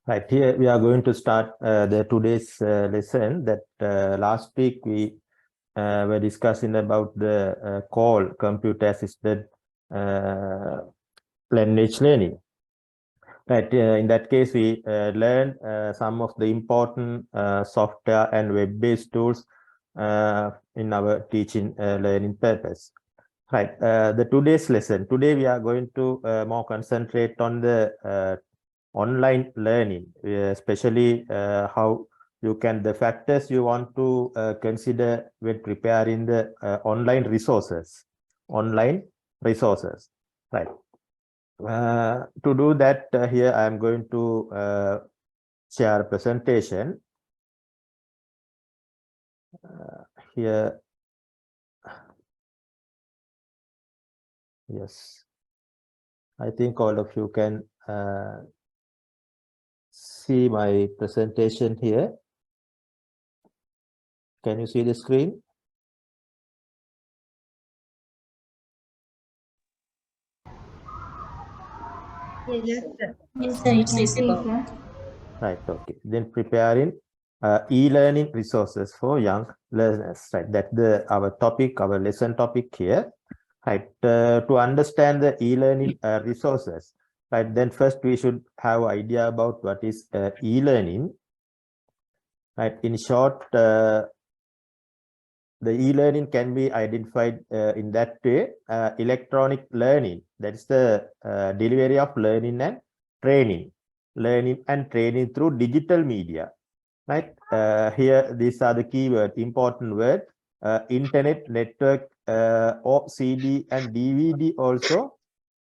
Right, here we are going to start the today's lesson that last week we were discussing about the call computer assisted language learning. Right, in that case we learned some of the important software and web-based tools in our teaching learning purpose. Right, the today's lesson, today we are going to more concentrate on the online learning, especially how you can, the factors you want to consider when preparing the online resources, right? To do that, here I am going to share a presentation. Here, yes, I think all of you can see my presentation here. Can you see the screen? Yes, sir. Yes, sir, it's visible. Right, okay. Then preparing e-learning resources for young learners, right? That's our topic, our lesson topic here, right? To understand the e-learning resources, right? Then first we should have idea about what is e-learning, right? In short, the e-learning can be identified in that way, electronic learning, that's the delivery of learning and training through digital media, right? Here these are the keyword, important word, internet, network, or CD and DVD also.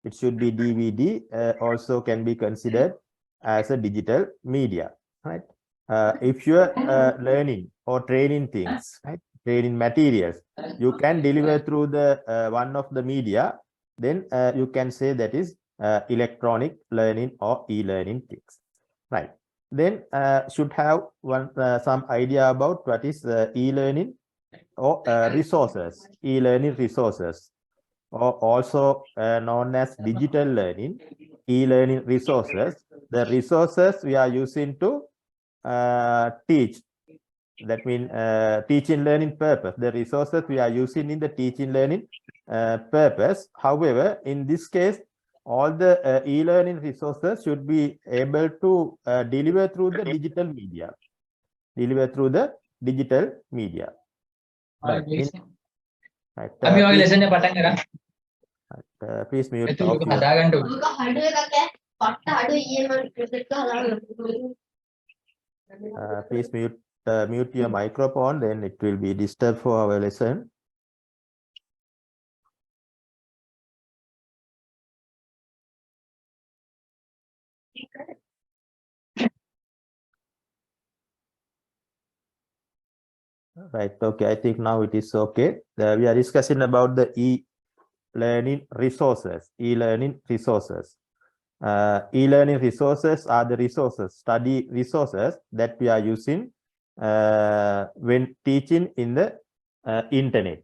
It should be DVD, also can be considered as a digital media, right? If you are learning or training things, right, training materials, you can deliver through the one of the media, then you can say that is electronic learning or e-learning things, right? Then should have some idea about what is e-learning or resources, e-learning resources, or also known as digital learning, e-learning resources. The resources we are using to teach, that means teaching learning purpose. The resources we are using in the teaching learning purpose. However, in this case, all the e-learning resources should be able to deliver through the digital media. Right. Please mute off your. Please mute your microphone, then it will be disturbed for our lesson. Right, okay, I think now it is okay. We are discussing about the e-learning resources. E-learning resources are the resources, study resources that we are using when teaching in the internet,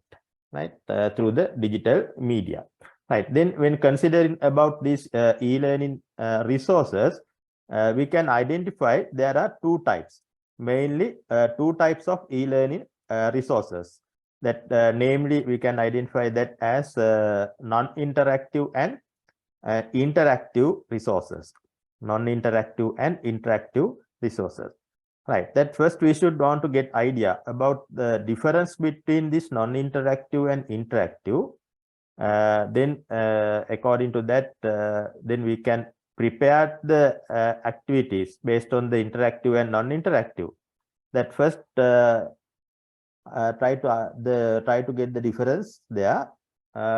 right, through the digital media, right? Then when considering about these e-learning resources, we can identify there are mainly two types of e-learning resources, that namely we can identify that as non-interactive and interactive resources. Non-interactive and interactive resources, right? That first we should want to get idea about the difference between this non-interactive and interactive. Then according to that, then we can prepare the activities based on the interactive and non-interactive. That first try to get the difference there.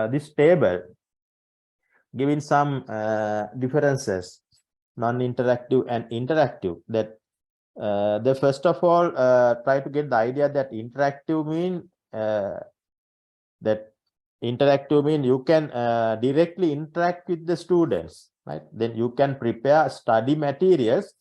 This table giving some differences, non-interactive and interactive. That the first of all try to get the idea that interactive mean you can directly interact with the students, right? Then you can prepare study materials.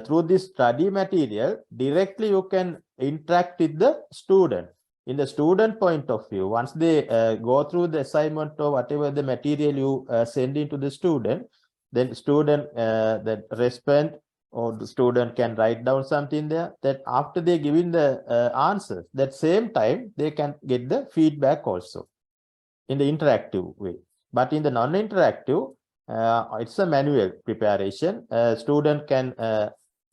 Through this study material, directly you can interact with the student. In the student point of view, once they go through the assignment or whatever the material you send into the student, then student that respond or the student can write down something there, that after they giving the answers, that same time they can get the feedback also in the interactive way. But in the non-interactive, it's a manual preparation. Student can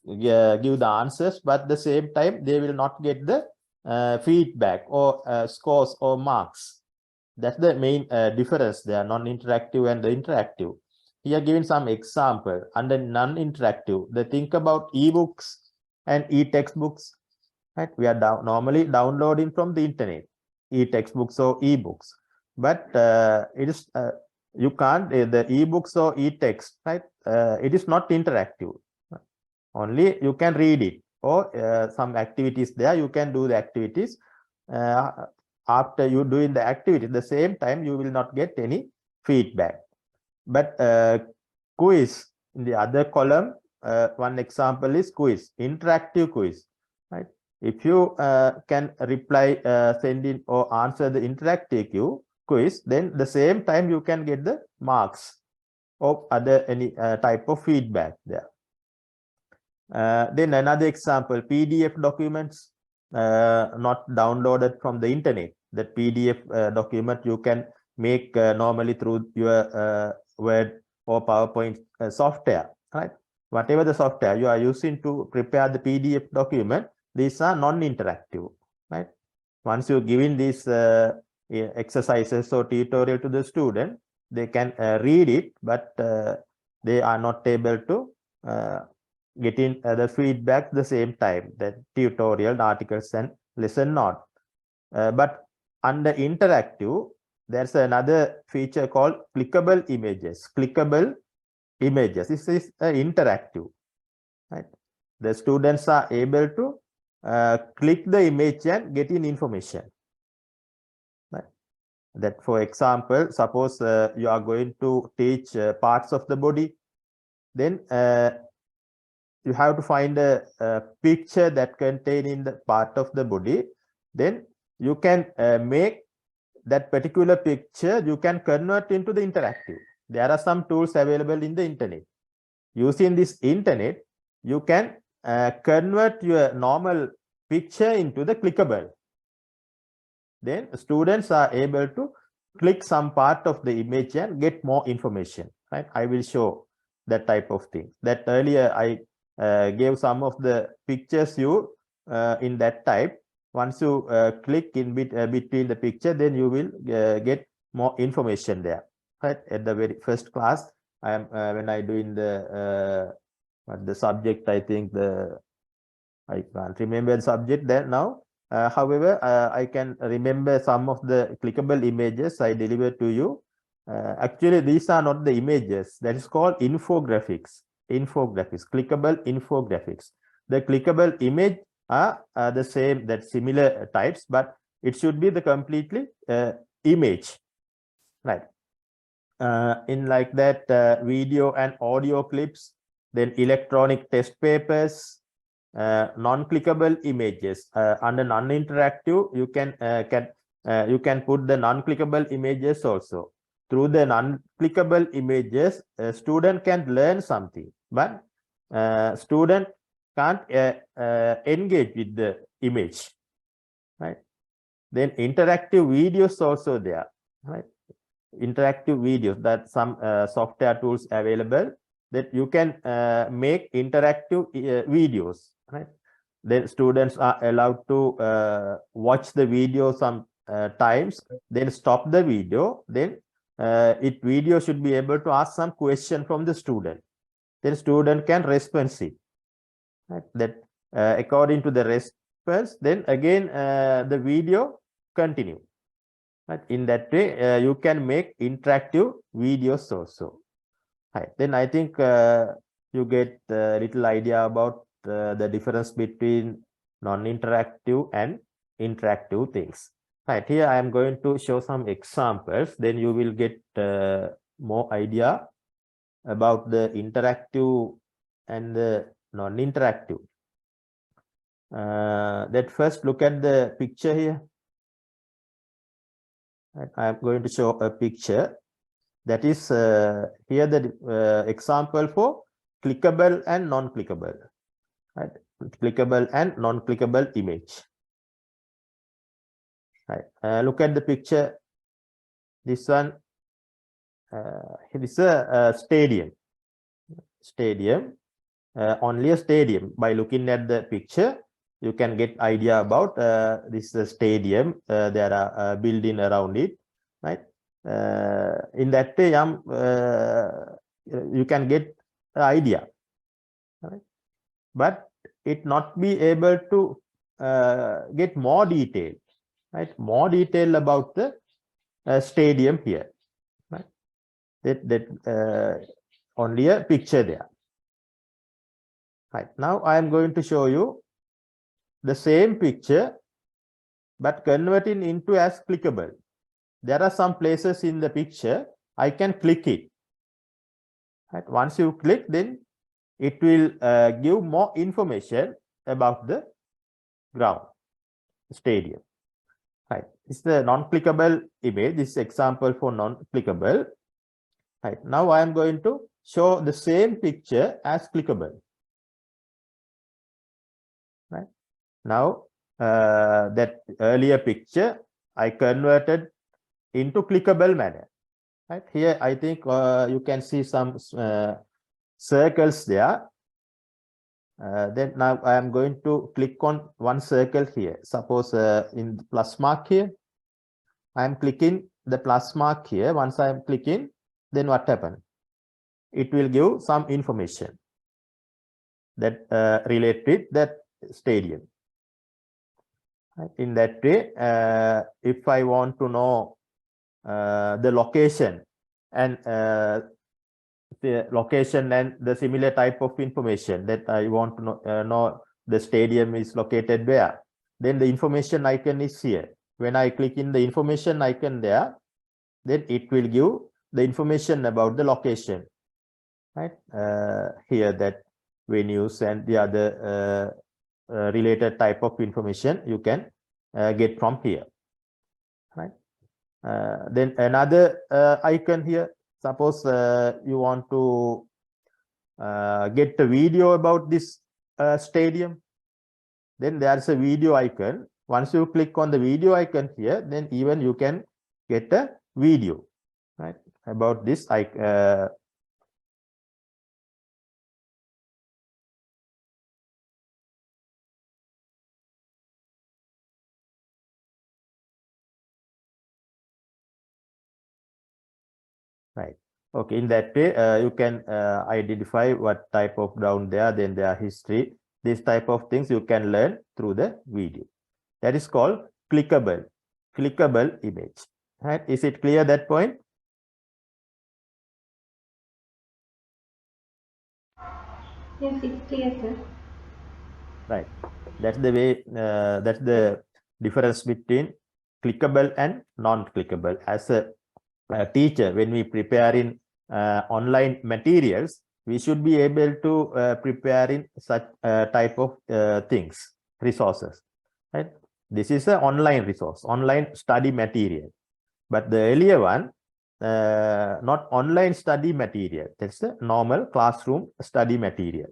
give the answers, but at the same time they will not get the feedback or scores or marks. That's the main difference there, non-interactive and the interactive. Here given some example. Under non-interactive, they think about ebooks and e-textbooks. Right? We are normally downloading from the internet, e-textbooks or ebooks. But it is you can't the ebooks or e-text, right? It is not interactive. Only you can read it, or some activities there. You can do the activities. After you doing the activity, at the same time you will not get any feedback. But quiz in the other column, one example is quiz, interactive quiz, right? If you can reply, send in or answer the interactive quiz, then the same time you can get the marks or other any type of feedback there. Then another example, PDF documents not downloaded from the internet. The PDF document you can make normally through your Word or PowerPoint software, right? Whatever the software you are using to prepare the PDF document, these are non-interactive, right? Once you giving these exercises or tutorial to the student, they can read it, but they are not able to getting the feedback the same time, the tutorial, the articles and lesson note. But under interactive, there's another feature called clickable images. Clickable images. This is interactive, right? The students are able to click the image and get in information, right? That, for example, suppose you are going to teach parts of the body, then you have to find a picture that contain in the part of the body. Then you can make that particular picture, you can convert into the interactive. There are some tools available in the internet. Using this internet, you can convert your normal picture into the clickable. Then students are able to click some part of the image and get more information, right? I will show that type of thing. That earlier I gave some of the pictures you in that type. Once you click in between the picture, then you will get more information there, right? At the very first class, I am when I do in the subject, I think I can't remember the subject there now. However, I can remember some of the clickable images I delivered to you. Actually, these are not the images. That is called infographics. Infographics, clickable infographics. The clickable image are the same, that similar types, but it should be the completely image, right? In like that, video and audio clips, then electronic test papers, non-clickable images. Under non-interactive, you can put the non-clickable images also. Through the non-clickable images, a student can learn something, but student can't engage with the image, right? Then interactive videos also there, right? Interactive videos, that some software tools available that you can make interactive videos, right? Then students are allowed to watch the video some times, then stop the video, then video should be able to ask some question from the student, then student can respond it, right? That according to the response, then again the video continue, right? In that way you can make interactive videos also, right? Then I think you get a little idea about the difference between non-interactive and interactive things. Right, here I am going to show some examples, then you will get more idea about the interactive and the non-interactive. That first look at the picture here. Right, I am going to show a picture that is here the example for clickable and non-clickable, right? Clickable and non-clickable image. Right. Look at the picture. This one, it is a stadium. Only a stadium. By looking at the picture, you can get idea about this stadium. There are building around it, right? In that way, you can get an idea, right? But it not be able to get more detail, right? More detail about the stadium here, right? That only a picture there. Right. Now I am going to show you the same picture, but converting into as clickable. There are some places in the picture I can click it. Right. Once you click, then it will give more information about the ground, stadium. Right. It's the non-clickable image. This is example for non-clickable. Right. Now I am going to show the same picture as clickable. Right. Now that earlier picture I converted into clickable manner. Right. Here I think you can see some circles there. Then now I am going to click on one circle here. Suppose in the plus mark here, I am clicking the plus mark here. Once I am clicking, then what happens? It will give some information that related that stadium. In that way, if I want to know the location and the similar type of information that I want to know the stadium is located where, then the information icon is here. When I click in the information icon there, then it will give the information about the location, right? Here that venues and the other related type of information you can get from here, right? Then another icon here. Suppose you want to get a video about this stadium, then there's a video icon. Once you click on the video icon here, then even you can get a video, right, about this right. Okay, in that way you can identify what type of ground there, then their history. This type of things you can learn through the video. That is called clickable image, right? Is it clear that point? Yes, it's clear, sir. Right. That's the way. That's the difference between clickable and non-clickable. As a teacher, when we preparing online materials, we should be able to prepare in such type of things, resources, right? This is an online resource, online study material. But the earlier one, not online study material. That's a normal classroom study material.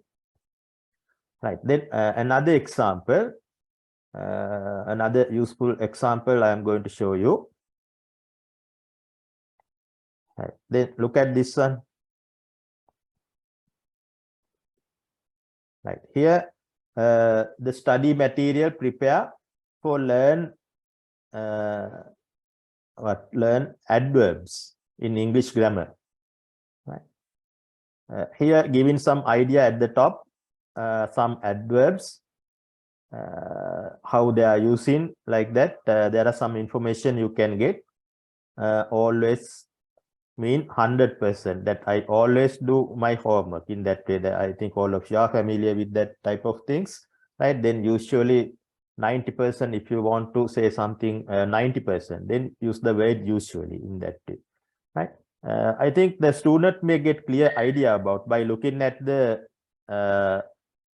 Right. Then another example, another useful example I am going to show you. Right. Then look at this one. Right. Here, the study material prepare for learn adverbs in English grammar. Right. Here, giving some idea at the top, some adverbs, how they are using, like that. There are some information you can get. Always mean 100%, that I always do my homework. In that way, that I think all of you are familiar with that type of things, right? Then usually 90%, if you want to say something 90%, then use the word usually in that way, right? I think the student may get clear idea about by looking at the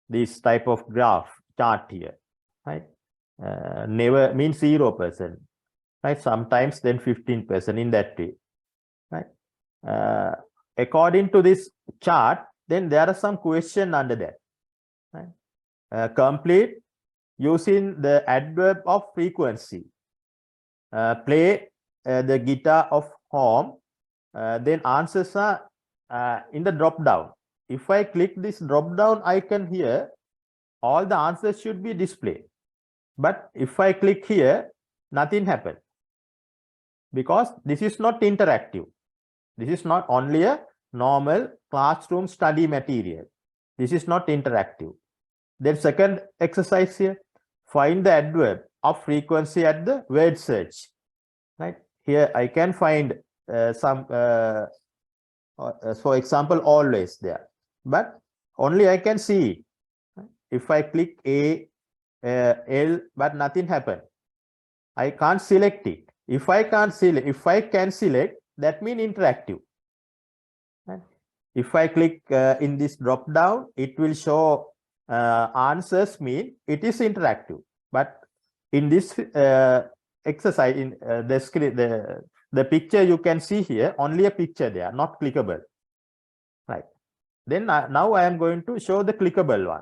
this type of graph chart here, right? Never means 0%, right? Sometimes then 15% in that way, right? According to this chart, Then there are some question under that. Right? Complete using the adverb of frequency. Play the guitar of home. Then answers are in the drop down. If I click this drop down icon here, all the answers should be displayed. But if I click here, nothing happens, because this is not interactive. This is not only a normal classroom study material. This is not interactive. Then second exercise here, find the adverb of frequency at the word search. Right here, I can find some, for example, always there, but only I can see it. If I click A, L, but nothing happened. I can't select it. If I can select, that means interactive. Right? If I click in this drop down, it will show answers, mean it is interactive. But in this exercise, in the screen, the picture you can see here, only a picture there, not clickable. Right. Then now I am going to show the clickable one.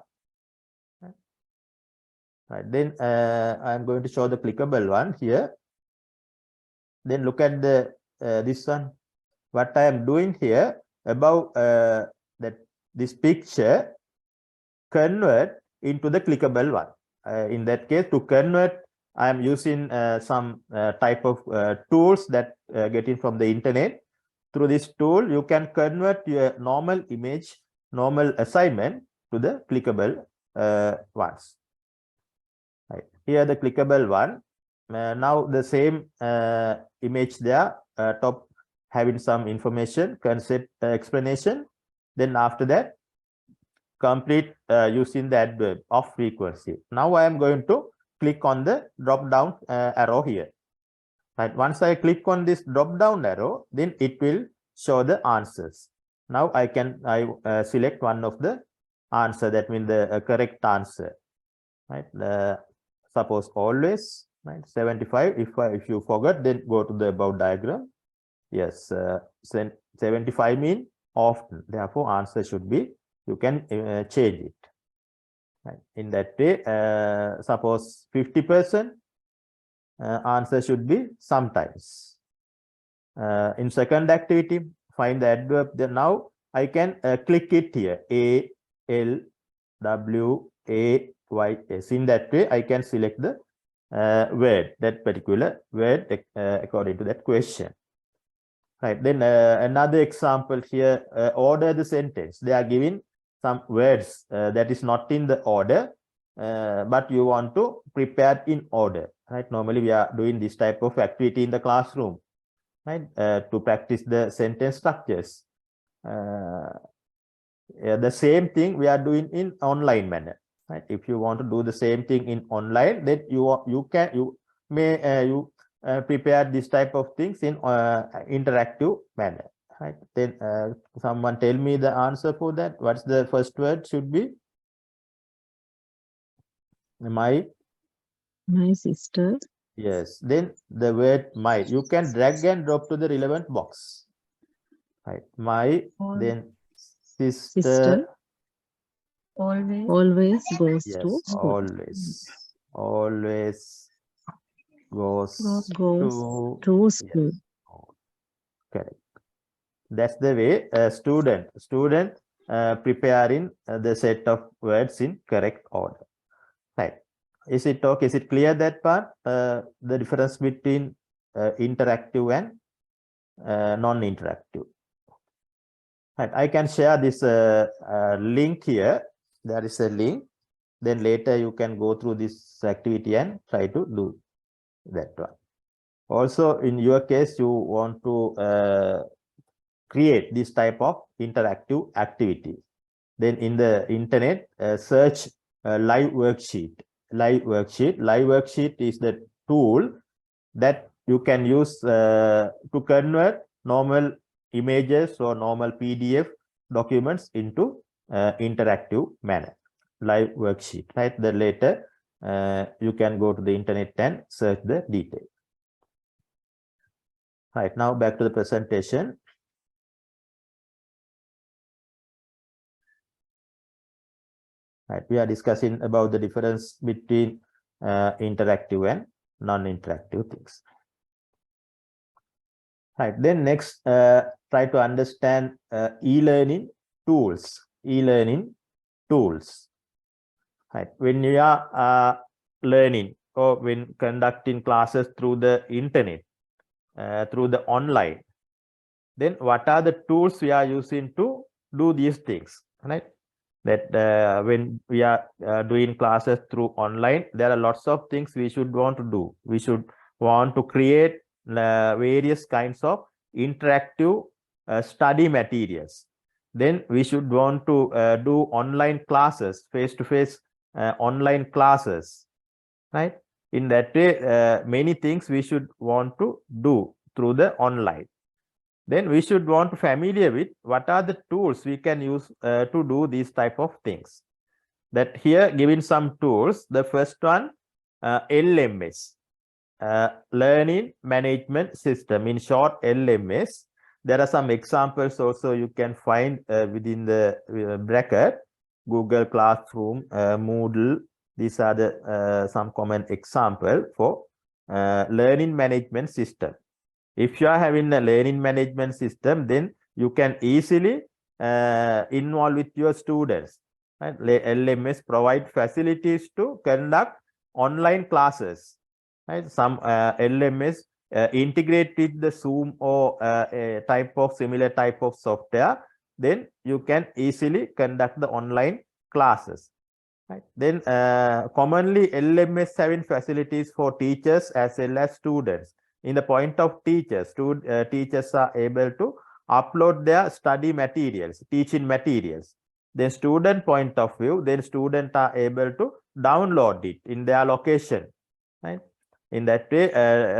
Right. Then I am going to show the clickable one here. Then look at the this one. What I am doing here, above this picture, convert into the clickable one. In that case, to convert, I am using some type of tools that getting from the internet. Through this tool, you can convert your normal image, normal assignment to the clickable ones. Right. Here the clickable one. Now the same image there, top having some information, concept explanation. Then after that, complete using the adverb of frequency. Now I am going to click on the drop down arrow here. Right. Once I click on this drop down arrow, then it will show the answers. Now I select one of the answer, that means the correct answer. Right. Suppose always, right, 75. If you forgot, then go to the above diagram. Yes, 75 mean often. Therefore, answer should be, you can change it. Right. In that way, suppose 50%, answer should be sometimes. In second activity, find the adverb. Then now I can click it here. A, L, W, A, Y, S. In that way, I can select the word, that particular word according to that question. Right. Then another example here, order the sentence. They are giving some words that is not in the order, but you want to prepare in order. Right. Normally we are doing this type of activity in the classroom, right, to practice the sentence structures. The same thing we are doing in online manner. Right. If you want to do the same thing in online, then you may prepare this type of things in interactive manner. Right. Then someone tell me the answer for that. What's the first word should be? My sister. Yes. Then the word my. You can drag and drop to the relevant box. Right. My. Then sister. Always goes Yes. to school. Always goes to school. Yes. Correct. That's the way student preparing the set of words in correct order. Right. Is it okay? Is it clear, that part? The difference between interactive and non-interactive. Right. I can share this link here. There is a link. Then later you can go through this activity and try to do that one. Also, in your case, you want to create this type of interactive activity. Then in the internet, search live worksheet. Live worksheet is the tool that you can use to convert normal images or normal PDF documents into interactive manner. Live worksheet, right? Then later you can go to the internet and search the detail. Right, now back to the presentation. Right, we are discussing about the difference between interactive and non-interactive things. Right, then next, try to understand e-learning tools. E-learning tools. Right, when you are learning or when conducting classes through the internet, through the online, then what are the tools we are using to do these things, right? That when we are doing classes through online, there are lots of things we should want to do. We should want to create various kinds of interactive study materials. Then we should want to do online classes, face-to-face online classes, right? In that way, many things we should want to do through the online. Then we should want to familiar with what are the tools we can use to do these type of things. That here given some tools. The first one, LMS, Learning Management System, in short LMS. There are some examples also you can find within the bracket. Google Classroom, Moodle. These are the some common example for learning management system. If you are having a learning management system, then you can easily involve with your students. Right? LMS provide facilities to conduct online classes. Right? Some LMS integrate with the Zoom or a type of similar type of software. Then you can easily conduct the online classes. Right? Then commonly LMS having facilities for teachers as well as students. In the point of teachers, teachers are able to upload their study materials, teaching materials. Then student point of view, then students are able to download it in their location. Right? In that way,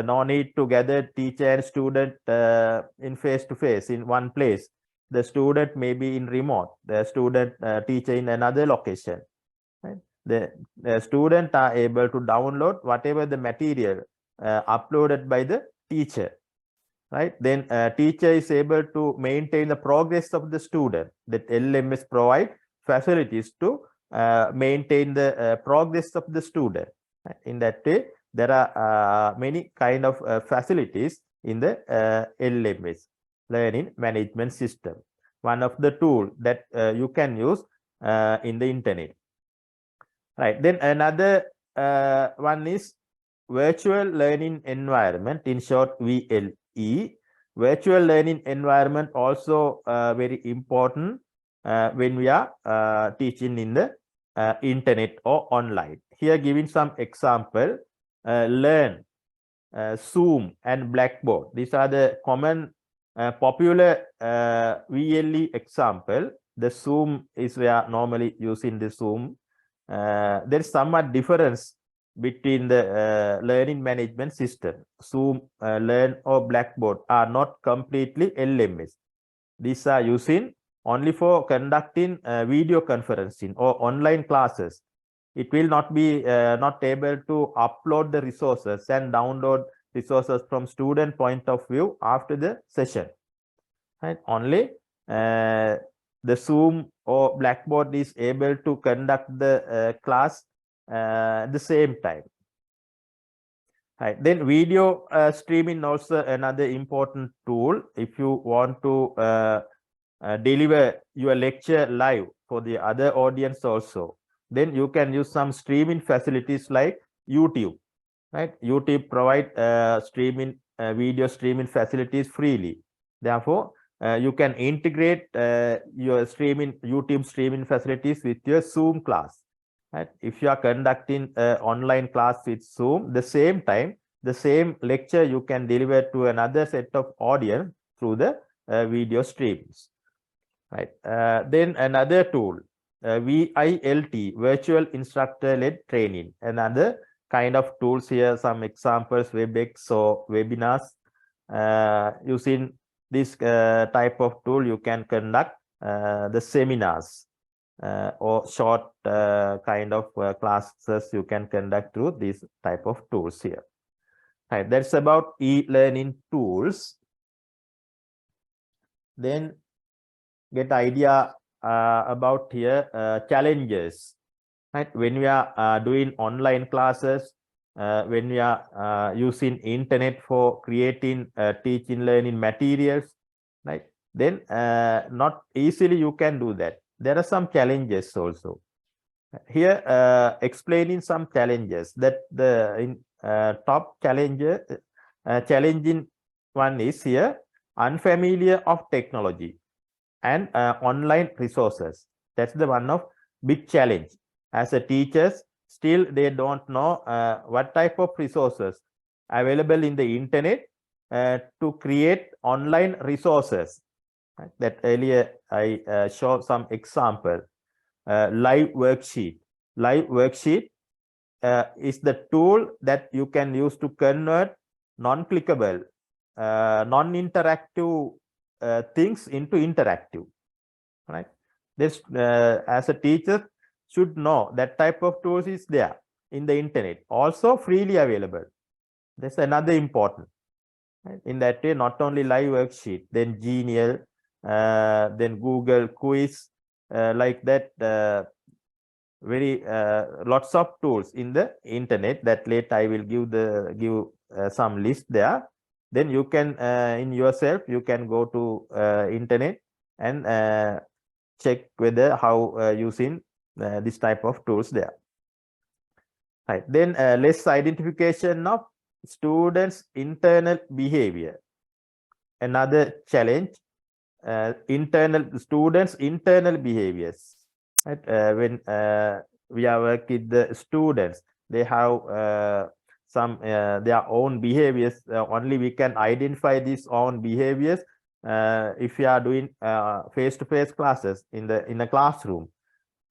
no need to gather teacher and student in face-to-face in one place. The student may be in remote, the student teacher in another location. Right? The student are able to download whatever the material uploaded by the teacher, right? Then teacher is able to maintain the progress of the student. That LMS provide facilities to maintain the progress of the student. In that way, there are many kind of facilities in the LMS, Learning Management System. One of the tool that you can use in the internet. Right. Then another one is virtual learning environment, in short VLE. Virtual learning environment also very important when we are teaching in the internet or online. Here giving some example, Learn, Zoom and Blackboard. These are the common popular VLE example. The Zoom is we are normally using the Zoom. There is somewhat difference between the learning management system. Zoom, Learn or Blackboard are not completely LMS. These are using only for conducting video conferencing or online classes. It will not be not able to upload the resources and download resources from student point of view after the session. Right? Only the Zoom or Blackboard is able to conduct the class at the same time. Right. Then video streaming also another important tool. If you want to deliver your lecture live for the other audience also, then you can use some streaming facilities like YouTube. Right? YouTube provide streaming video streaming facilities freely. Therefore, you can integrate your YouTube streaming facilities with your Zoom class. Right? If you are conducting online class with Zoom, the same time, the same lecture you can deliver to another set of audience through the video streams. Right? Then another tool, VILT, Virtual Instructor-Led Training. Another kind of tools here, some examples, WebEx or webinars. Using this type of tool, you can conduct the seminars or short kind of classes you can conduct through these type of tools here. Right, that's about e-learning tools. Then get idea about here challenges right? When we are doing online classes, when we are using internet for creating teaching learning materials, right? Then not easily you can do that. There are some challenges also. Here, explaining some challenges that the top challenging one is here, unfamiliar of technology and online resources. That's the one of big challenge. As a teachers, still they don't know what type of resources available in the internet to create online resources. That earlier I showed some example. Live worksheet. Live worksheet is the tool that you can use to convert non-clickable, non-interactive things into interactive. Right? This, as a teacher, should know that type of tools is there in the internet, also freely available. That's another important. Right? In that way, not only live worksheet, then Genial, then Google quiz, like that. Very lots of tools in the internet that later I will give some list there. Then you can in yourself you can go to internet and check whether how using this type of tools there. Right. Then less identification of students' internal behavior. Another challenge, students' internal behaviors. Right? When we are working with the students, they have some their own behaviors. Only we can identify these own behaviors if you are doing face-to-face classes in a classroom.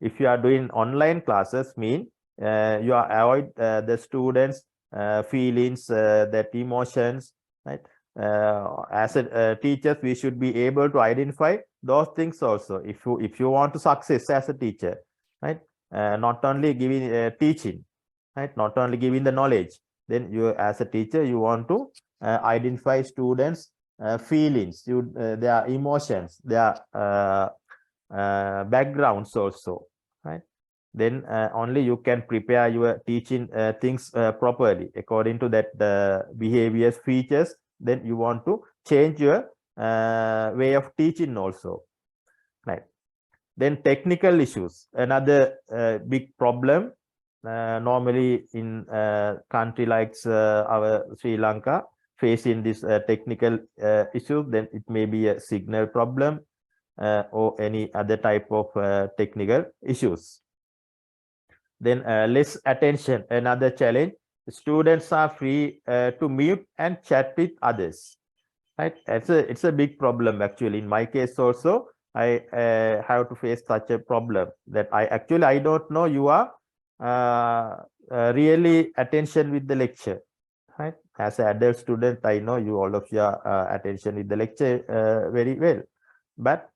If you are doing online classes, mean you are avoid the students' feelings, that emotions, right? As a teachers, we should be able to identify those things also. If you want to success as a teacher, right? Not only giving teaching, right? Not only giving the knowledge. Then you, as a teacher, you want to identify students' feelings, their emotions, their backgrounds also, right? Then only you can prepare your teaching things properly according to that behaviors, features. Then you want to change your way of teaching also, right? Then technical issues, another big problem. Normally in country like our Sri Lanka facing this technical issue, then it may be a signal problem or any other type of technical issues. Then less attention, another challenge. Students are free to mute and chat with others, right? It's a big problem actually. In my case also, I have to face such a problem that I don't know you are really attention with the lecture, right? As an adult student, I know you all of your attention with the lecture very well. But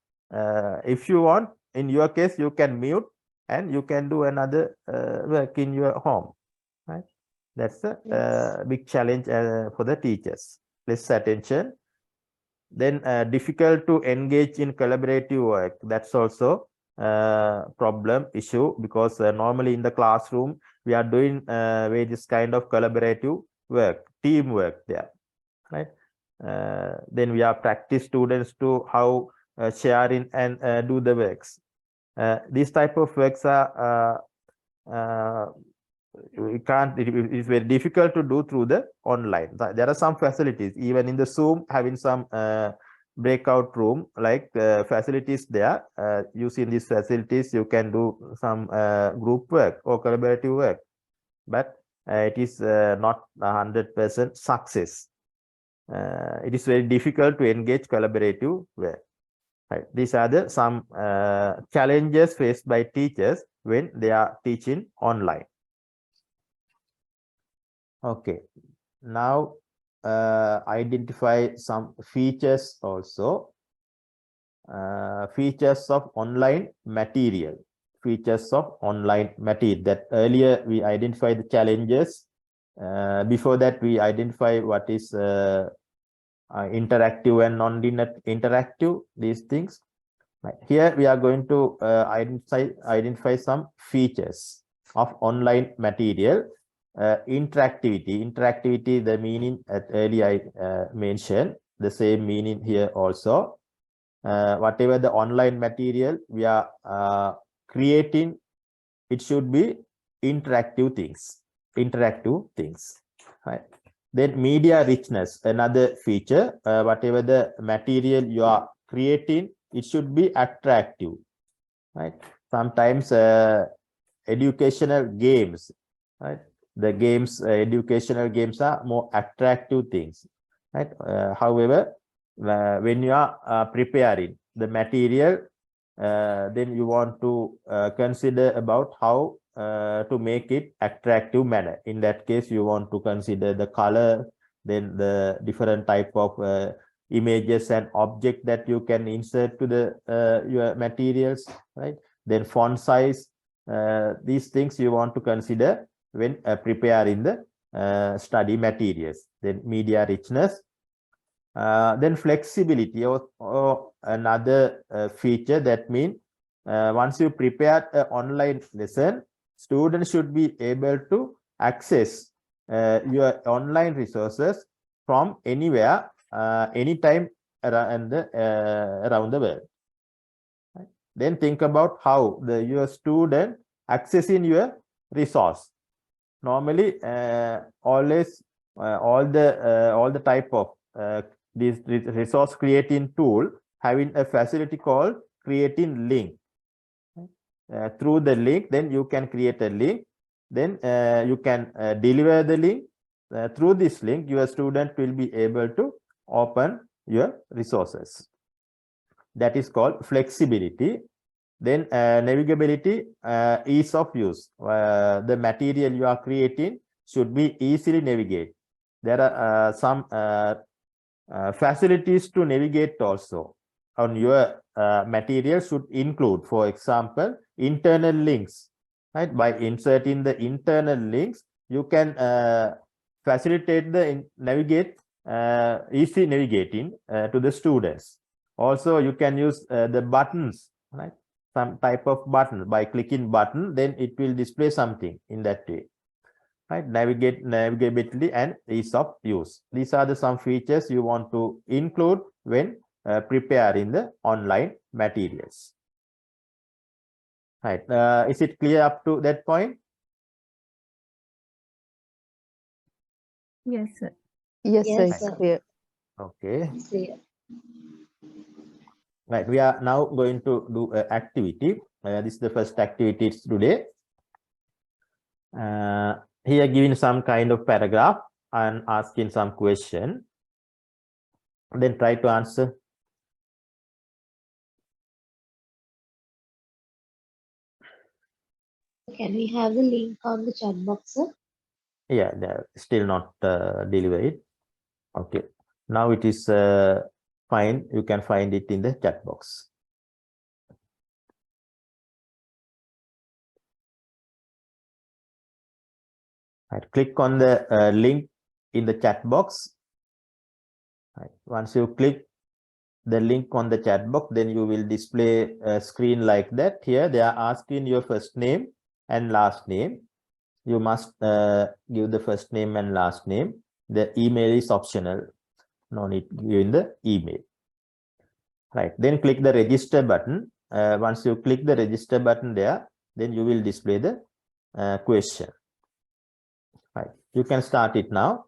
if you want, in your case, you can mute and you can do another work in your home, right? That's a big challenge for the teachers. Less attention. Then difficult to engage in collaborative work. That's also problem issue, because normally in the classroom we are doing various kind of collaborative work, teamwork there, right? Then we are practice students to how sharing and do the works. These type of works are it is very difficult to do through the online. There are some facilities even in the Zoom, having some breakout room like facilities there. Using these facilities you can do some group work or collaborative work, but it is not 100% success. It is very difficult to engage collaborative work. Right. These are some challenges faced by teachers when they are teaching online. Okay, now identify some features also. Features of online material. Features of online material. That earlier we identified the challenges. Before that we identify what is interactive and non-interactive, these things. Right. Here we are going to identify some features. of online material. Interactivity, the meaning earlier I mentioned, the same meaning here also. Whatever the online material we are creating, it should be interactive things. Right. Then media richness, another feature. Whatever the material you are creating, it should be attractive. Right. Sometimes educational games, right? The games, educational games are more attractive things, right? However, when you are preparing the material, then you want to consider about how to make it attractive manner. In that case, you want to consider the color, then the different type of images and object that you can insert to the your materials, right? Then font size, these things you want to consider when preparing the study materials. Then media richness, then flexibility, or another feature. That means once you prepare an online lesson, students should be able to access your online resources from anywhere, anytime around the world. Then think about how your student accessing your resource. Normally, always all the type of this resource creating tool having a facility called creating link. Through the link, then you can create a link. Then you can deliver the link. Through this link, your student will be able to open your resources. That is called flexibility. Then navigability, ease of use. The material you are creating should be easily navigated. There are some facilities to navigate also on your material should include, for example, internal links. Right? By inserting the internal links, you can facilitate the easy navigating to the students. Also, you can use the buttons, right? Some type of button. By clicking button, then it will display something in that way. Right? Navigability and ease of use. These are the some features you want to include when preparing the online materials. Right? Is it clear up to that point? Yes, sir. Yes, sir, Yes, it's sir. clear. Okay. Clear. Right. We are now going to do an activity. This is the first activity today. Here giving some kind of paragraph and asking some question. Then try to answer. Can we have the link on the chat box, sir? Yeah, they're still not delivered. Okay. Now it is fine. You can find it in the chat box. Right. Click on the link in the chat box. Right. Once you click the link on the chat box, then you will display a screen like that. Here they are asking your first name and last name. You must give the first name and last name. The email is optional. No need giving the email. Right. Then click the register button. Once you click the register button there, then you will display the question. Right. You can start it now.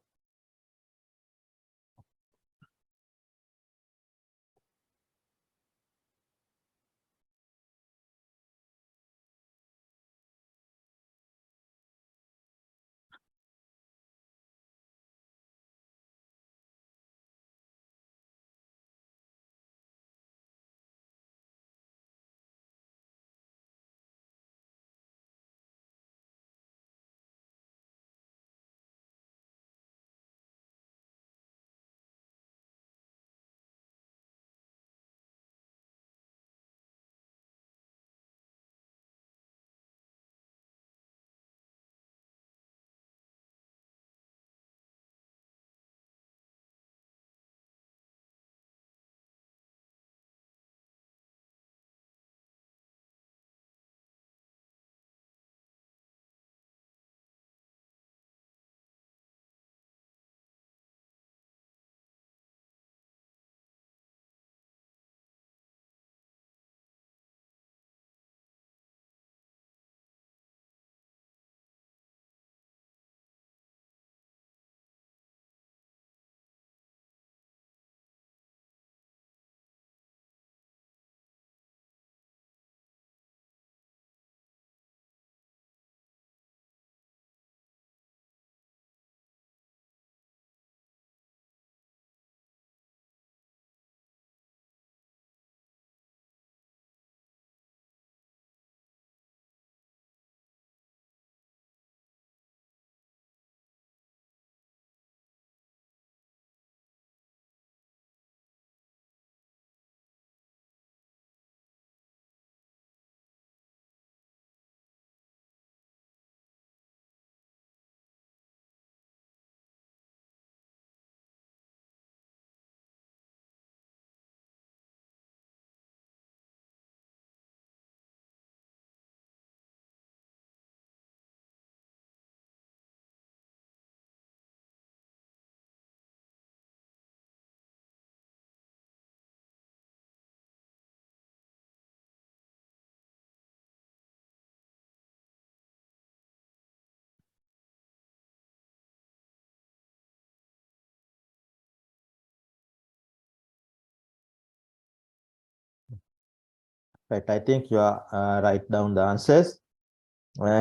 Right, I think you are write down the answers.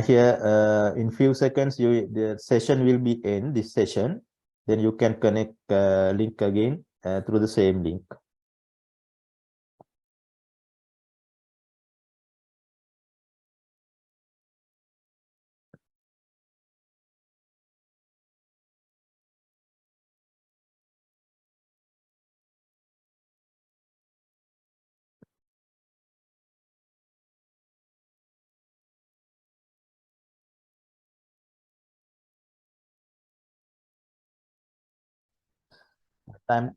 Here, in few seconds, the session will be end. This session, then you can connect link again through the same link. I'm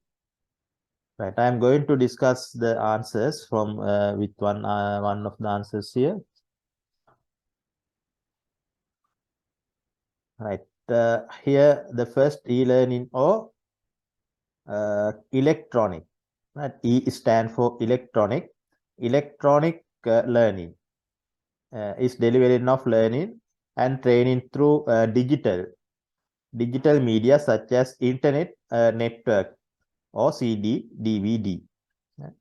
right. I'm going to discuss the answers from with one of the answers here. Right. Here, the first e-learning or electronic. Right. E stand for electronic. Electronic learning is delivery of learning and training through digital media such as internet network or CD, DVD. Right.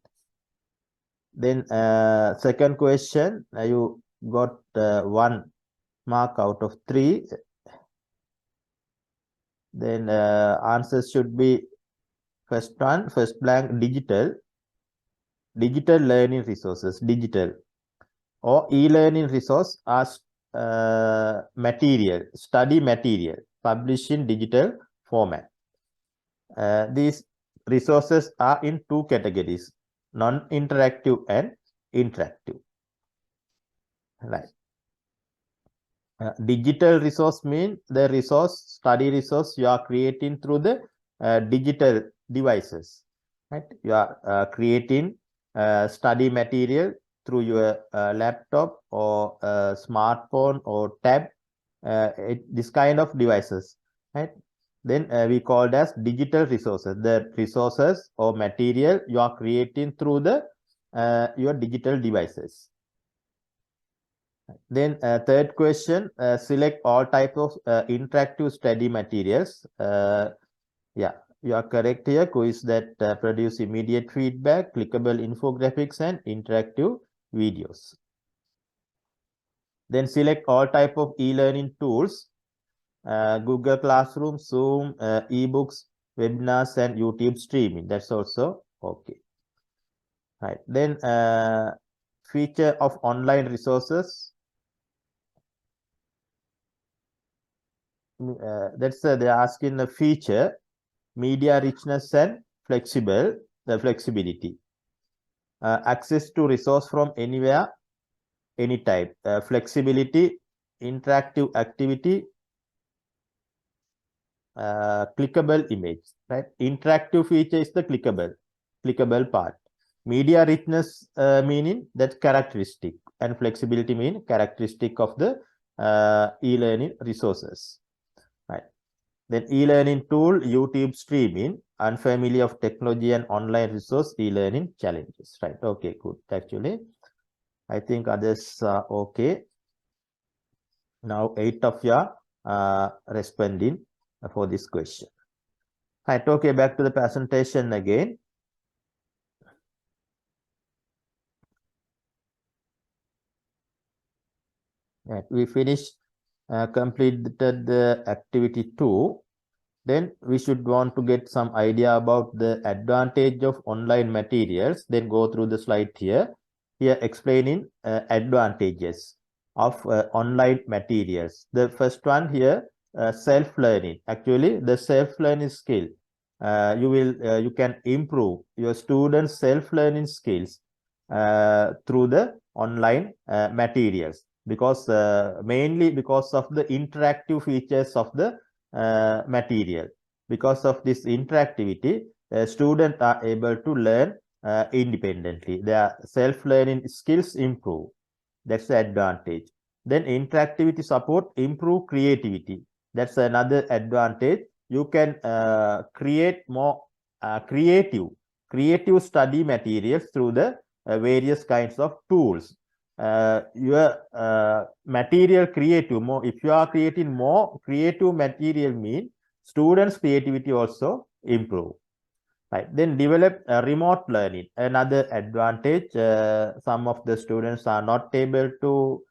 Then second question, you got 1 mark out of 3. Then answers should be first blank, digital learning resources, digital or e-learning resource as study material published in digital format. These resources are in 2 categories, non-interactive and interactive. Right. Digital resource mean the study resource you are creating through the digital devices. Right. You are creating study material through your laptop or smartphone or tab, this kind of devices. Right. Then we called as digital resources. The resources or material you are creating through the your digital devices. Then third question, select all types of interactive study materials. Yeah, you are correct here. Quiz that produce immediate feedback, clickable infographics, and interactive videos. Then select all type of e-learning tools, Google Classroom, Zoom, ebooks, webinars, and YouTube streaming. That's also okay. Right. Then feature of online resources. They're asking the feature, media richness and flexibility, access to resource from anywhere, anytime, flexibility, interactive activity, clickable image. Right, interactive feature is the clickable part. Media richness meaning that characteristic, and flexibility mean characteristic of the e-learning resources. Right. Then e-learning tool, YouTube streaming, unfamiliar of technology and online resource, e-learning challenges. Right. Okay, good. Actually, I think others are okay. Now 8 of you are responding for this question. Right. Okay, back to the presentation again. Right. We finished, completed the activity 2. Then we should want to get some idea about the advantage of online materials. Then go through the slide here. Here explaining advantages of online materials. The first one here, self-learning. Actually, the self-learning skill. You can improve your students' self-learning skills through the online materials, because mainly because of the interactive features of the material. Because of this interactivity, students are able to learn independently. Their self-learning skills improve. That's the advantage. Then interactivity support improve creativity. That's another advantage. You can create more creative study materials through the various kinds of tools. Your material creative more, if you are creating more creative material, mean students creativity also improve. Right. Then develop remote learning. Another advantage, some of the students are not able to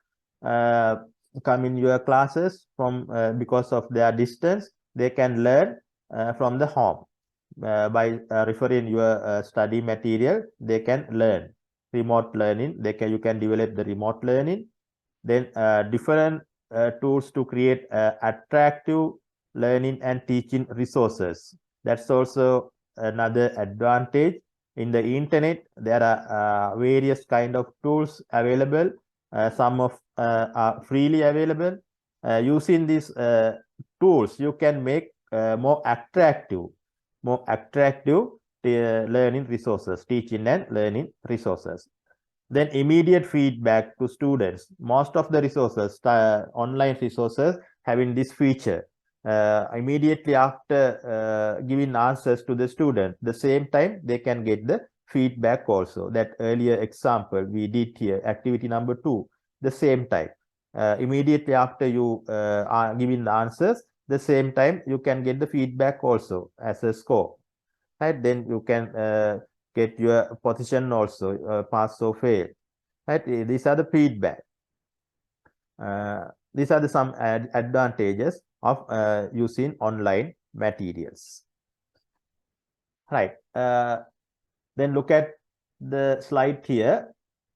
come in your classes from because of their distance. They can learn from the home by referring your study material. They can learn remote learning. You can develop the remote learning. Then different tools to create attractive learning and teaching resources. That's also another advantage. In the internet, there are various kind of tools available. Some of are freely available. Using these tools, you can make more attractive learning resources, teaching and learning resources. Then immediate feedback to students. Most of the resources, online resources, having this feature. Immediately after giving answers to the student, the same time they can get the feedback also. That earlier example we did here, activity number 2, the same time. Immediately after you are giving the answers, the same time you can get the feedback also as a score. Right? Then you can get your position also, pass or fail. Right? These are the feedback. These are some advantages of using online materials. Right. Then look at the slide here.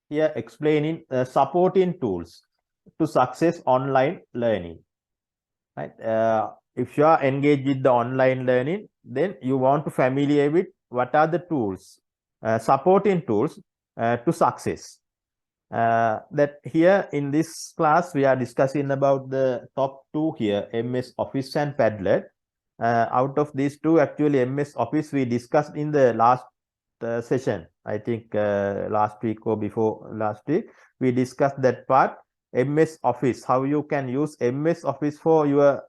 Here explaining supporting tools to success online learning. Right. If you are engaged with the online learning, then you want to familiar with what are the tools, supporting tools to success. That here in this class we are discussing about the top 2 here, MS Office and Padlet. Out of these 2, actually MS Office we discussed in the last session. I think last week or before last week we discussed that part. MS Office, how you can use MS Office for your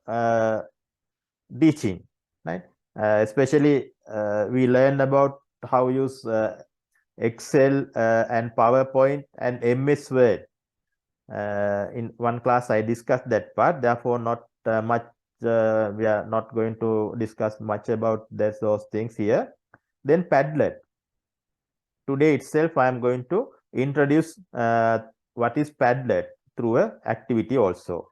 teaching, right? Especially we learned about how use Excel and PowerPoint and MS Word. In one class I discussed that part, therefore not much we are not going to discuss much about those things here. Then Padlet. Today itself I am going to introduce what is Padlet through an activity also.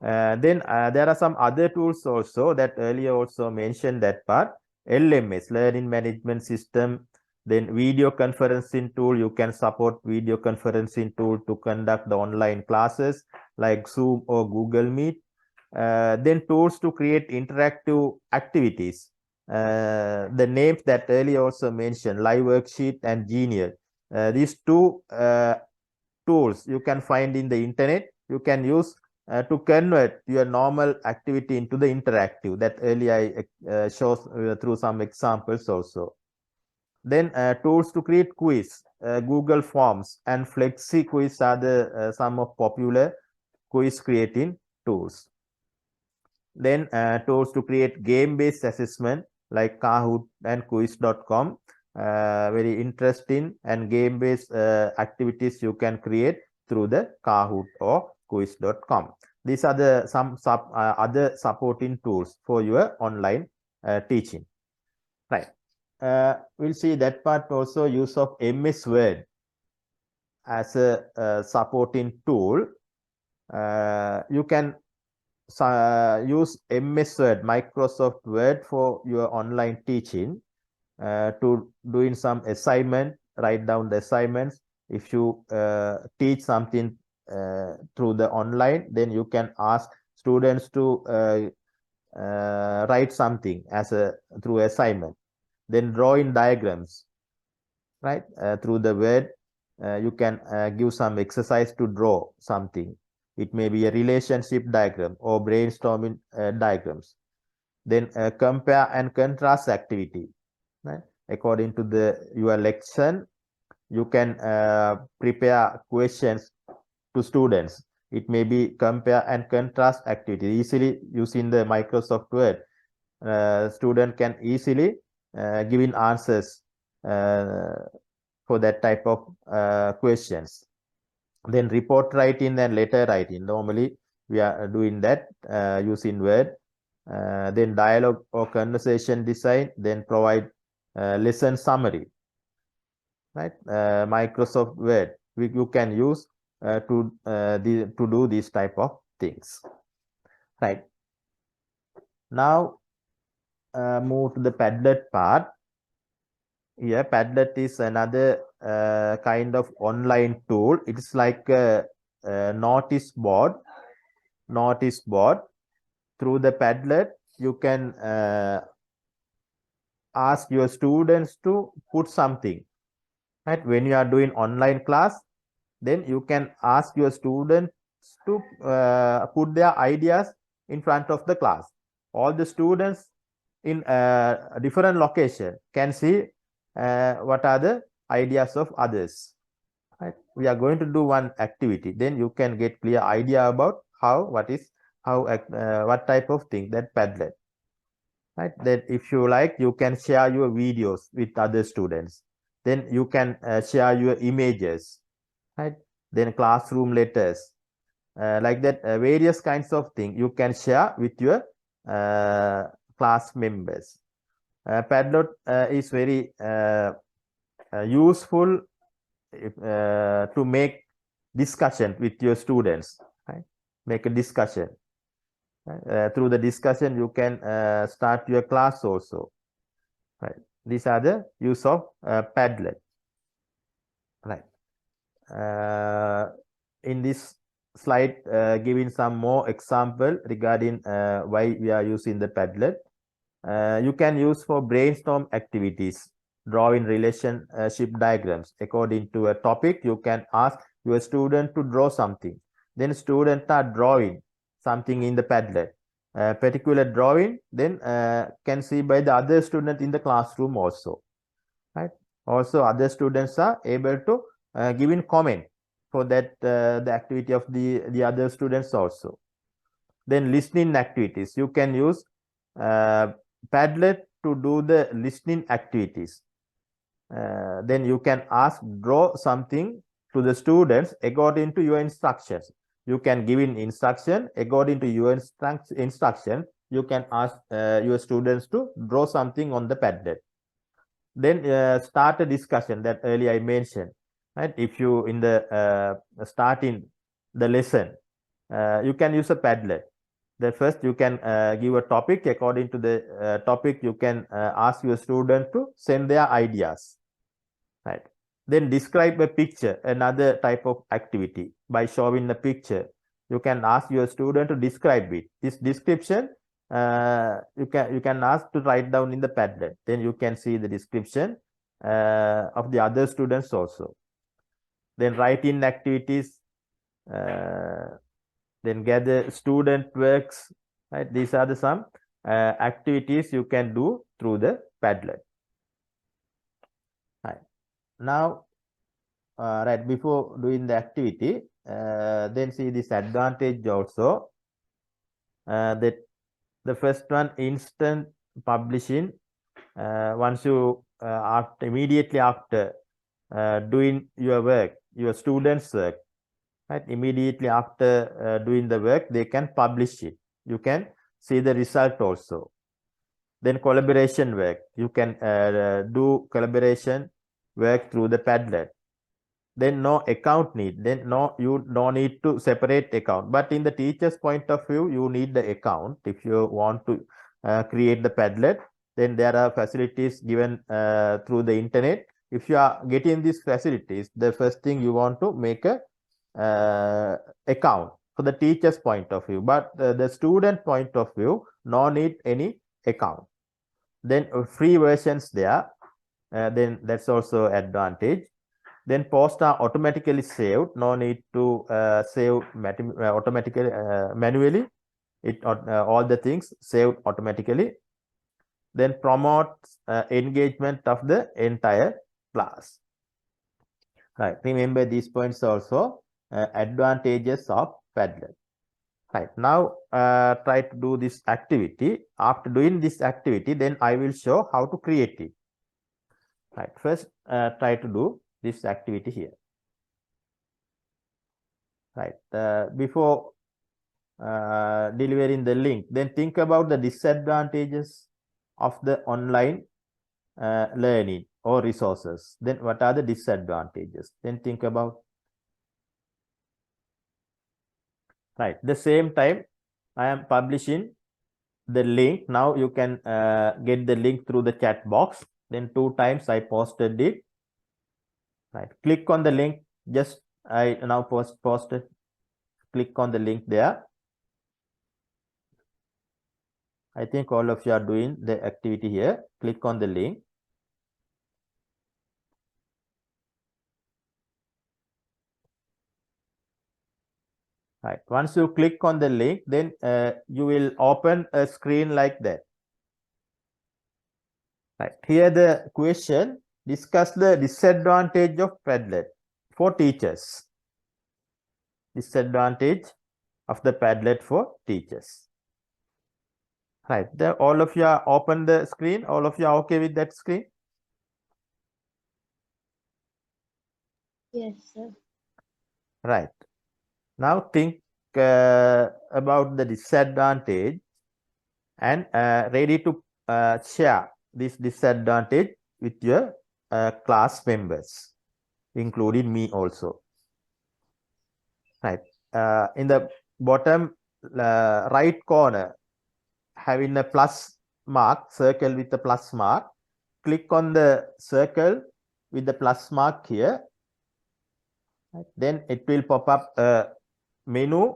Then there are some other tools also that earlier also mentioned that part. LMS, Learning Management System. Then video conferencing tool, you can support video conferencing tool to conduct the online classes like Zoom or Google Meet. Then tools to create interactive activities. The names that earlier also mentioned, Live Worksheet and Genial. These 2 tools you can find in the internet. You can use to convert your normal activity into the interactive. That earlier I shows through some examples also. Then tools to create quiz, Google Forms and Flexi Quiz are the some of popular quiz creating tools. Then tools to create game-based assessment like Kahoot and quiz.com. Very interesting and game-based activities you can create through the Kahoot or quiz.com. These are the some other supporting tools for your online teaching. Right. We'll see that part also, use of MS Word as a supporting tool. You can use MS Word, Microsoft Word for your online teaching to doing some assignment, write down the assignments. If you teach something through the online, then you can ask students to write something as through assignment. Then drawing diagrams, right? Through the Word, you can give some exercise to draw something. It may be a relationship diagram or brainstorming diagrams. Then compare and contrast activity, right? According to your lesson, you can prepare questions to students. It may be compare and contrast activity. Easily using the Microsoft Word, student can easily give in answers for that type of questions. Then report writing and letter writing. Normally we are doing that using Word. Then dialogue or conversation design. Then provide lesson summary, right? Microsoft Word, you can use to do these type of things, right? Now move to the Padlet part. Here, Padlet is another kind of online tool. It's like a notice board. Through the Padlet, you can ask your students to put something, right? When you are doing online class, then you can ask your students to put their ideas in front of the class. All the students in a different location can see what are the ideas of others, right? We are going to do one activity, then you can get clear idea about what type of thing that Padlet, right? That if you like, you can share your videos with other students, then you can share your images, right? Then classroom letters, like that, various kinds of things you can share with your class members. Padlet is very useful to make discussion with your students, right? Make a discussion. Through the discussion, you can start your class also, right? These are the use of Padlet, right? In this slide, giving some more example regarding why we are using the Padlet. You can use for brainstorm activities, drawing relationship diagrams according to a topic. You can ask your student to draw something, then students are drawing something in the Padlet, particular drawing, then can see by the other student in the classroom also, right? Also other students are able to give in comment for that the activity of the other students also. Then listening activities, you can use Padlet to do the listening activities. Then you can ask draw something to the students according to your instructions. You can give in instruction according to your instruction. You can ask your students to draw something on the Padlet. Then start a discussion that earlier I mentioned, right? If you in the starting the lesson, you can use a Padlet. The first you can give a topic. According to the topic, you can ask your student to send their ideas, right? Then describe a picture, another type of activity. By showing the picture, you can ask your student to describe it. This description you can ask to write down in the Padlet. Then you can see the description of the other students also. Then write-in activities. Then gather student works, right? These are the some activities you can do through the Padlet, right? Now right, before doing the activity, then see this advantage also, that the first one, instant publishing. Once you immediately after doing your work, your students work, right? Immediately after doing the work, they can publish it. You can see the result also. Then collaboration work, you can do collaboration work through the Padlet. Then no account need, then you don't need to separate account, but in the teacher's point of view, you need the account if you want to create the Padlet. Then there are facilities given through the internet. If you are getting these facilities, the first thing you want to make a account for the teacher's point of view, but the student point of view, no need any account. Then free versions there, then that's also advantage. Then posts are automatically saved, no need to save automatically manually. It all the things saved automatically. Then promotes engagement of the entire class, right? Remember these points also, advantages of Padlet. Right, now try to do this activity. After doing this activity, then I will show how to create it. Right, first try to do this activity here. Right, before delivering the link, then think about the disadvantages of the online learning or resources, then what are the disadvantages? Then think about. Right. The same time, I am publishing the link. Now you can get the link through the chat box. Then 2 times I posted it. Right. Click on the link. Just I now posted. Click on the link there. I think all of you are doing the activity here. Click on the link. Right. Once you click on the link, then you will open a screen like that. Right. Here the question, discuss the disadvantage of Padlet for teachers. Disadvantage of the Padlet for teachers. Right. There, all of you are open the screen. All of you are okay with that screen? Yes, sir. Right. Now think about the disadvantage and ready to share this disadvantage with your class members, including me also. Right. In the bottom right corner, having a plus mark, circle with the plus mark, click on the circle with the plus mark here. Right. Then it will pop up a menu,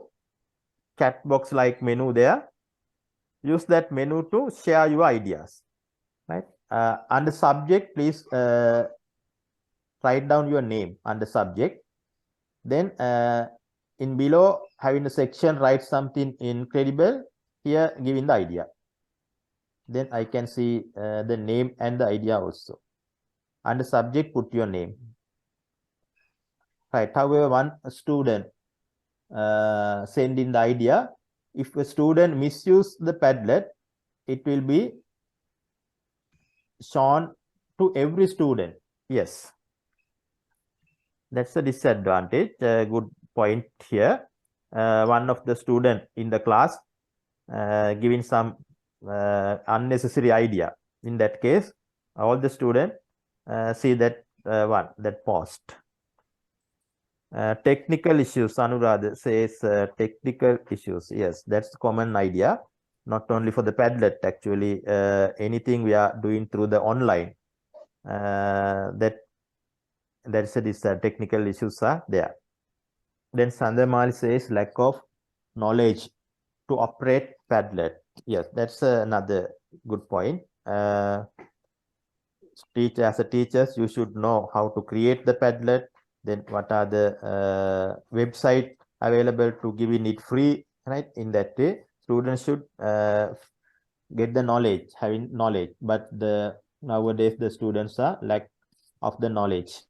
chat box like menu there. Use that menu to share your ideas. Right. Under subject, please write down your name under subject. Then in below, having a section, write something incredible. Here, giving the idea. Then I can see the name and the idea also. Under subject, put your name. Right. However, one student send in the idea. If a student misuse the Padlet, it will be shown to every student. Yes. That's a disadvantage. Good point here. One of the student in the class giving some unnecessary idea. In that case, all the students see that that post. Technical issues, Anuradha says technical issues. Yes, that's a common idea. Not only for the Padlet, actually, anything we are doing through the online, that's these technical issues are there. Then Sandamali says lack of knowledge to operate Padlet. Yes, that's another good point. As a teachers, you should know how to create the Padlet. Then what are the website available to giving it free, right? In that way, students should get the knowledge, having knowledge. But nowadays the students are lack of the knowledge.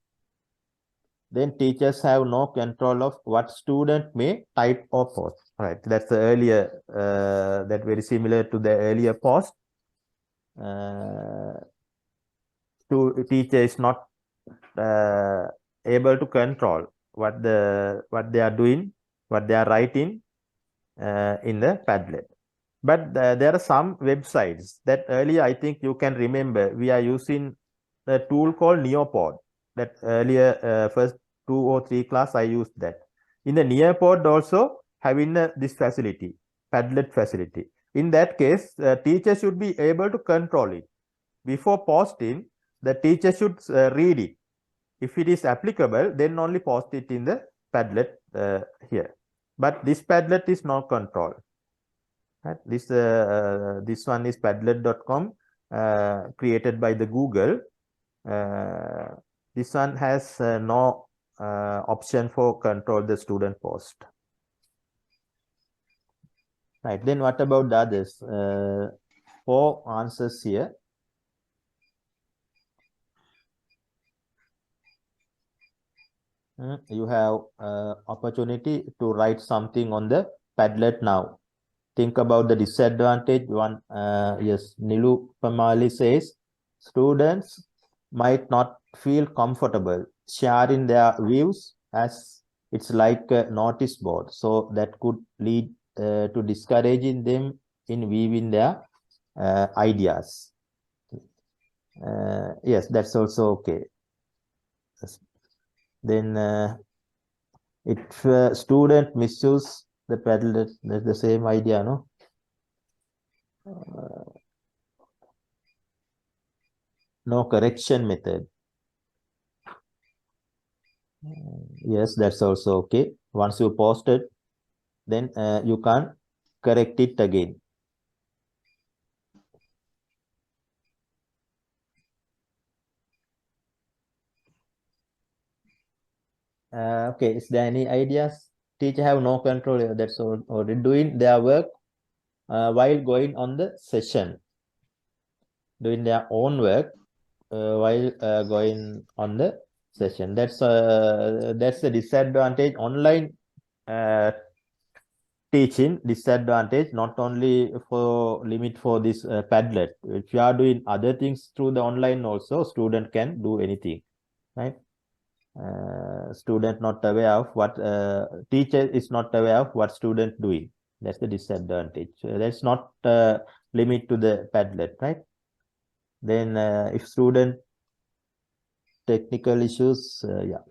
Then teachers have no control of what student may type or post. Right, that's the earlier, that very similar to the earlier post. Teacher is not able to control what they are doing, what they are writing in the Padlet. But there are some websites that earlier, I think you can remember, we are using a tool called Neopod. That earlier, first 2 or 3 class, I used that. In the Neopod also having this facility, Padlet facility. In that case, teacher should be able to control it. Before posting, the teacher should read it. If it is applicable, then only post it in the Padlet here. But this Padlet is not controlled. Right? This one is padlet.com, created by the Google. This one has no option for control the student post. Right. Then what about the others? 4 answers here. You have opportunity to write something on the Padlet now. Think about the disadvantage. One, yes, Nilu Pamali says students might not feel comfortable sharing their views as it's like a notice board. So that could lead to discouraging them in weaving their ideas. Yes, that's also okay. Then if student misuse the Padlet, that's the same idea, no? No correction method. Yes, that's also okay. Once you post it, then you can't correct it again. Okay, is there any ideas? Teacher have no control. That's all, already doing their work while going on the session, doing their own work while going on the session. That's the disadvantage online teaching disadvantage, not only for limit for this Padlet. If you are doing other things through the online also, student can do anything, right? Student not aware of what teacher is not aware of what student doing. That's the disadvantage. That's not limit to the Padlet, right? Then if student technical issues, yeah,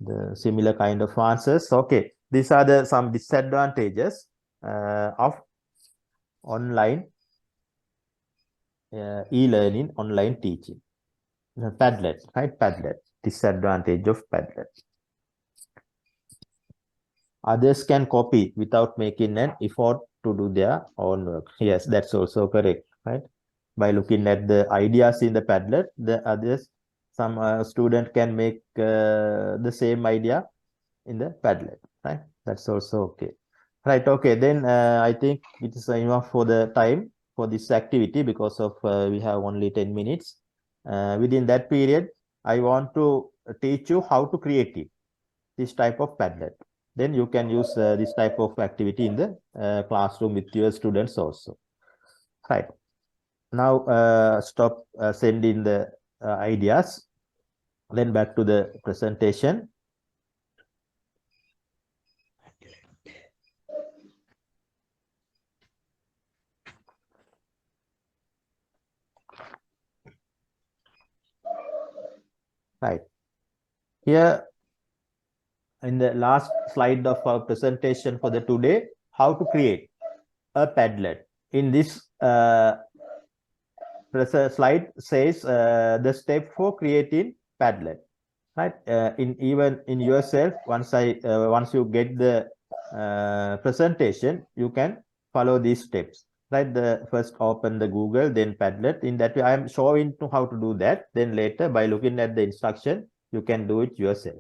the similar kind of answers. Okay, these are the some disadvantages of online e-learning, online teaching. Padlet, right? Padlet. Disadvantage of Padlet. Others can copy without making an effort to do their own work. Yes, that's also correct, right? By looking at the ideas in the Padlet, the others, some student can make the same idea in the Padlet, right? That's also okay. Right, okay, then I think it is enough for the time for this activity because of we have only 10 minutes. Within that period, I want to teach you how to create it, this type of Padlet. Then you can use this type of activity in the classroom with your students also. Right. Now stop sending the ideas. Then back to the presentation. Right. Here in the last slide of our presentation for the today, how to create a Padlet. In this slide says the step for creating Padlet. Right. In even in yourself, once you get the presentation, you can follow these steps. Right. The first open the Google, then Padlet. In that way, I am showing to how to do that. Then later, by looking at the instruction, you can do it yourself.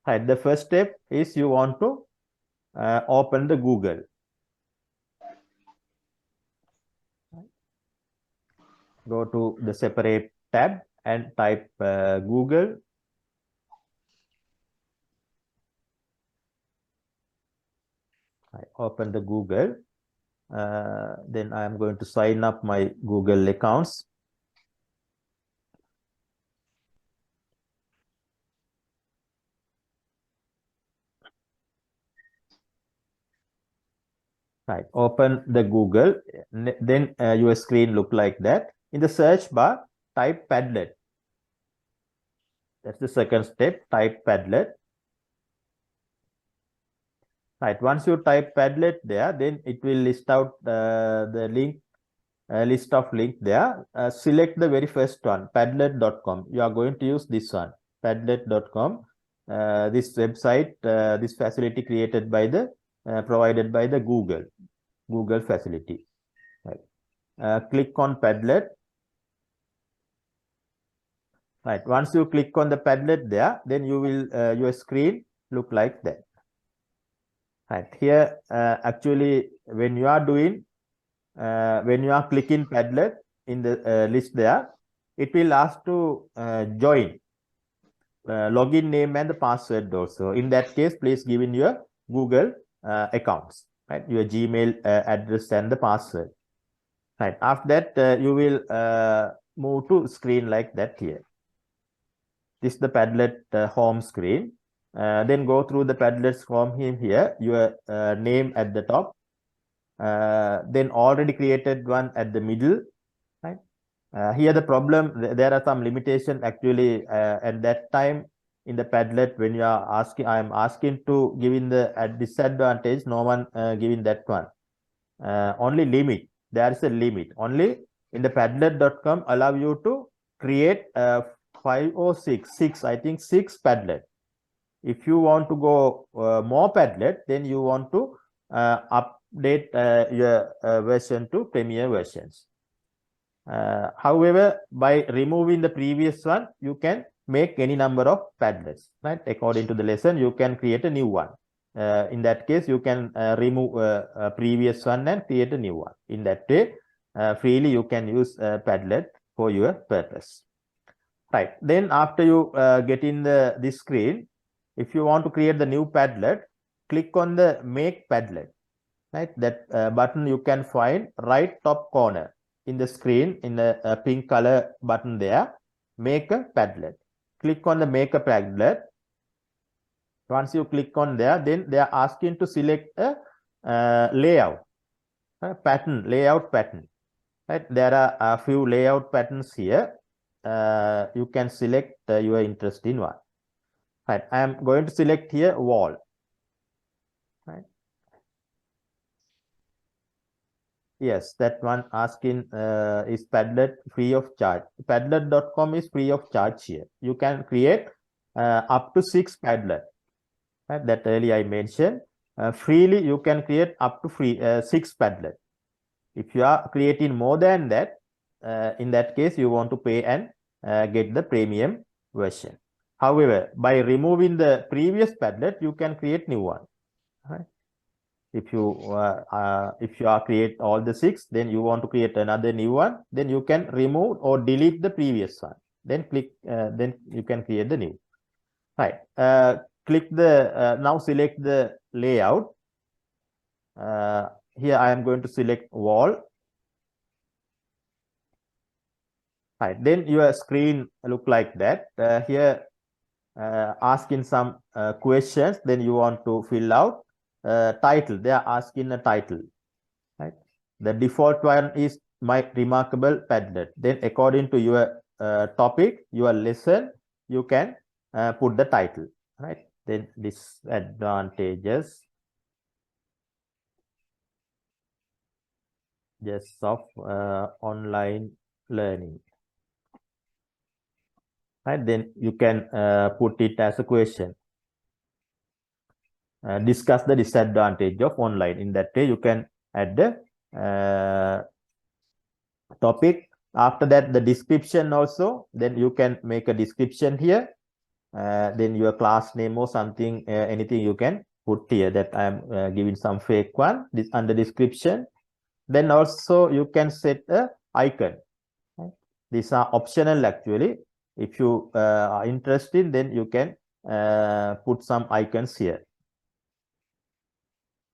Right. The first step is you want to open the Google. Go to the separate tab and type Google. I open the Google. Then I am going to sign up my Google accounts. Right, open the Google. Then your screen look like that. In the search bar, type Padlet. That's the second step. Type Padlet. Right. Once you type Padlet there, then it will list out the link. List of link there. Select the very first one, padlet.com. You are going to use this one, padlet.com. This website, this facility created by the provided by the Google facility. Right. Click on Padlet. Right. Once you click on the Padlet there, then you will your screen look like that. Right. Here, actually, when you are doing when you are clicking Padlet in the list there, it will ask to join login name and the password also. In that case, please give in your Google accounts, right? Your Gmail address and the password. Right. After that, you will move to screen like that here. This is the Padlet home screen. Then go through the Padlet's home here. Your name at the top. Then already created one at the middle, right? Here the problem, there are some limitations actually at that time in the Padlet when you are asking, I am asking to giving the disadvantage, no one giving that one. Only limit, there is a limit. Only in the Padlet.com allow you to create 5 or 6, I think 6 Padlet. If you want to go more Padlet, then you want to update your version to Premier versions. However, by removing the previous one, you can make any number of Padlets, right? According to the lesson, you can create a new one. In that case, you can remove a previous one and create a new one. In that way, freely you can use Padlet for your purpose. Right. Then after you get in this screen, if you want to create the new Padlet, click on the Make Padlet. Right. That button you can find right top corner in the screen in the pink color button there. Make a Padlet. Click on the Make a Padlet. Once you click on there, then they are asking to select a layout, layout pattern. Right? There are a few layout patterns here. You can select your interest in one. Right? I am going to select here wall. Right? Yes, that one asking is Padlet free of charge. Padlet.com is free of charge here. You can create up to 6 Padlet. Right? That earlier I mentioned. Freely you can create up to 6 Padlet. If you are creating more than that, in that case you want to pay and get the premium version. However, by removing the previous Padlet, you can create new one. Right? If you are create all the 6, then you want to create another new one, then you can remove or delete the previous one. Then click, then you can create the new. Right. Click the now select the layout. Here I am going to select wall. Right. Then your screen look like that. Here asking some questions. Then you want to fill out title. They are asking a title. Right. The default one is My Remarkable Padlet. Then according to your topic, your lesson, you can put the title. Right. Then disadvantages just of online learning. Right. Then you can put it as a question. Discuss the disadvantage of online. In that way, you can add the topic. After that, the description also. Then you can make a description here. Then your class name or something, anything you can put here. That I am giving some fake one. This under description. Then also you can set a icon. Right? These are optional actually. If you are interested, then you can put some icons here.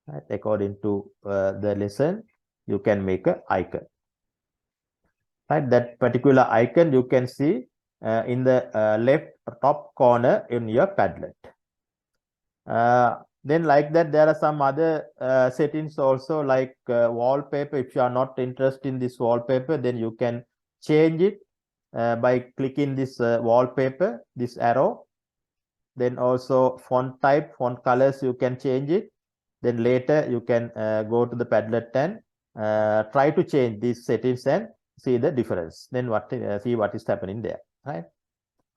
Right? According to the lesson, you can make an icon. Right? That particular icon you can see in the left top corner in your Padlet. Then like that, there are some other settings also, like wallpaper. If you are not interested in this wallpaper, then you can change it by clicking this wallpaper, this arrow. Then also font type, font colors, you can change it. Then later you can go to the Padlet and try to change these settings and see the difference. Then see what is happening there. Right?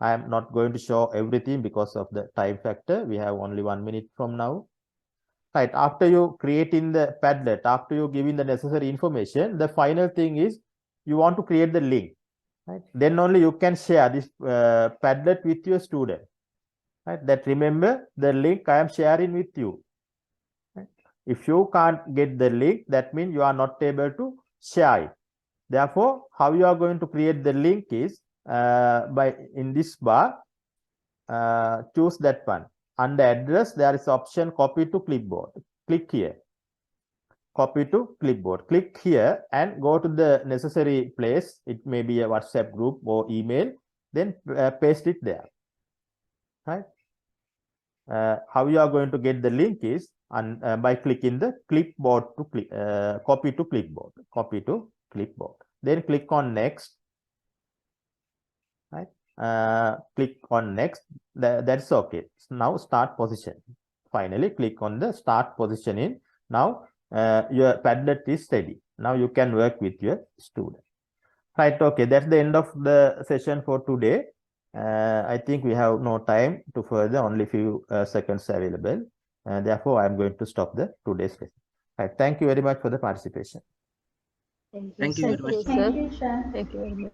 I am not going to show everything because of the time factor. We have only 1 minute from now. Right. After you creating the Padlet, after you giving the necessary information, the final thing is you want to create the link. Right? Then only you can share this Padlet with your student. Right? That remember the link I am sharing with you. Right? If you can't get the link, that means you are not able to share it. Therefore, how you are going to create the link is by in this bar, choose that one. Under address, there is option copy to clipboard. Click here. Copy to clipboard. Click here and go to the necessary place. It may be a WhatsApp group or email. Then paste it there. Right? How you are going to get the link is by clicking the clipboard to copy to clipboard. Copy to clipboard. Then click on next. click on next. That's okay. Now start position. Finally, click on the start positioning. Now your Padlet is ready. Now you can work with your student. Right, okay, that's the end of the session for today. I think we have no time to further, only few seconds available. Therefore, I'm going to stop the today's session. Right, thank you very much for the participation. Thank you, Thank you sir. very much. Thank you, sir. Thank you very much.